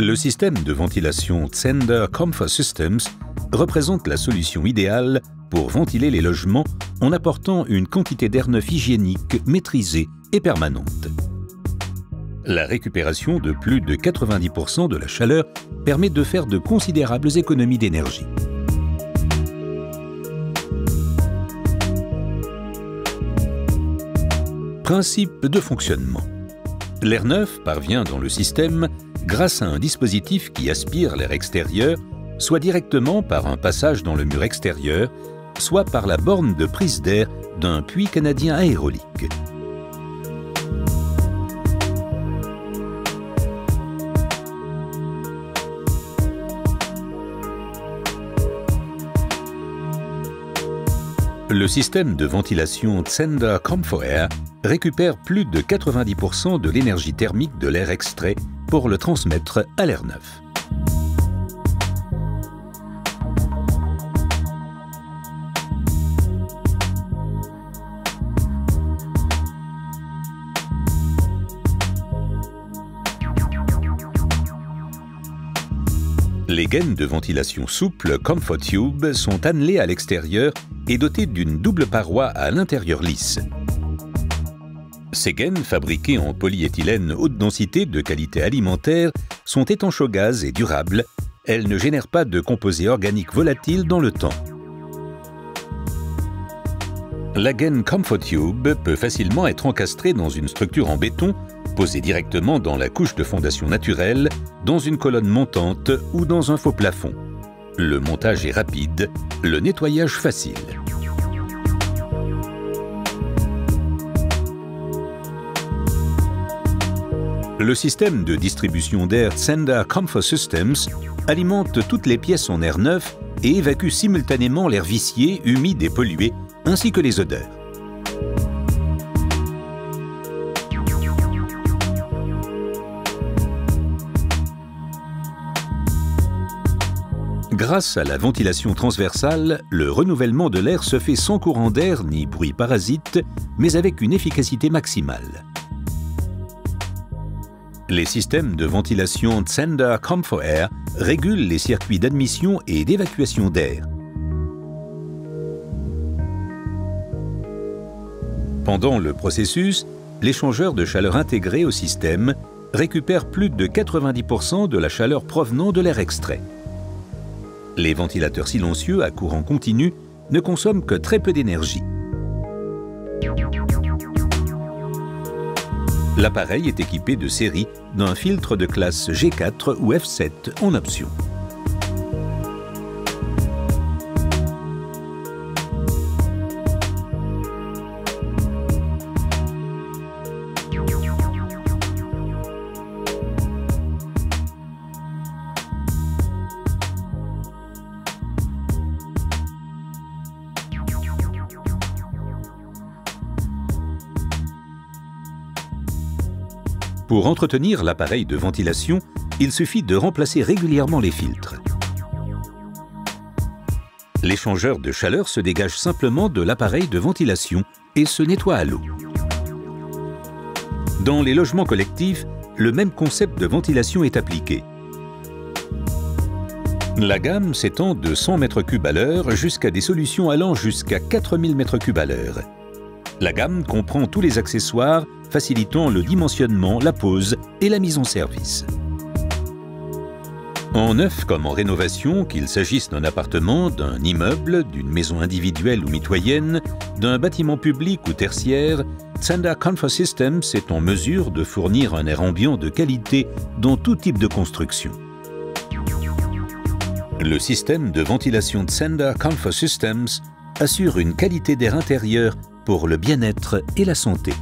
Le système de ventilation Zehnder Comfort Systems représente la solution idéale pour ventiler les logements en apportant une quantité d'air neuf hygiénique, maîtrisée et permanente. La récupération de plus de 90% de la chaleur permet de faire de considérables économies d'énergie. Principe de fonctionnement. L'air neuf parvient dans le système grâce à un dispositif qui aspire l'air extérieur, soit directement par un passage dans le mur extérieur, soit par la borne de prise d'air d'un puits canadien aérolique. Le système de ventilation Zehnder Comfort Air récupère plus de 90% de l'énergie thermique de l'air extrait pour le transmettre à l'air neuf. Les gaines de ventilation souple Comfort Tube sont annelées à l'extérieur et dotées d'une double paroi à l'intérieur lisse. Ces gaines, fabriquées en polyéthylène haute densité de qualité alimentaire, sont étanches au gaz et durables. Elles ne génèrent pas de composés organiques volatiles dans le temps. La gaine Comfort Tube peut facilement être encastrée dans une structure en béton, posée directement dans la couche de fondation naturelle, dans une colonne montante ou dans un faux plafond. Le montage est rapide, le nettoyage facile. Le système de distribution d'air Zehnder Comfort Systems alimente toutes les pièces en air neuf et évacue simultanément l'air vicié, humide et pollué, ainsi que les odeurs. Grâce à la ventilation transversale, le renouvellement de l'air se fait sans courant d'air ni bruit parasite, mais avec une efficacité maximale. Les systèmes de ventilation Zehnder Comfort Air régulent les circuits d'admission et d'évacuation d'air. Pendant le processus, l'échangeur de chaleur intégré au système récupère plus de 90% de la chaleur provenant de l'air extrait. Les ventilateurs silencieux à courant continu ne consomment que très peu d'énergie. L'appareil est équipé de série d'un filtre de classe G4 ou F7 en option. Pour entretenir l'appareil de ventilation, il suffit de remplacer régulièrement les filtres. L'échangeur de chaleur se dégage simplement de l'appareil de ventilation et se nettoie à l'eau. Dans les logements collectifs, le même concept de ventilation est appliqué. La gamme s'étend de 100 m3 à l'heure jusqu'à des solutions allant jusqu'à 4000 m3 à l'heure. La gamme comprend tous les accessoires facilitant le dimensionnement, la pose et la mise en service. En neuf comme en rénovation, qu'il s'agisse d'un appartement, d'un immeuble, d'une maison individuelle ou mitoyenne, d'un bâtiment public ou tertiaire, Zehnder Comfort Systems est en mesure de fournir un air ambiant de qualité dans tout type de construction. Le système de ventilation Zehnder Comfort Systems assure une qualité d'air intérieur pour le bien-être et la santé.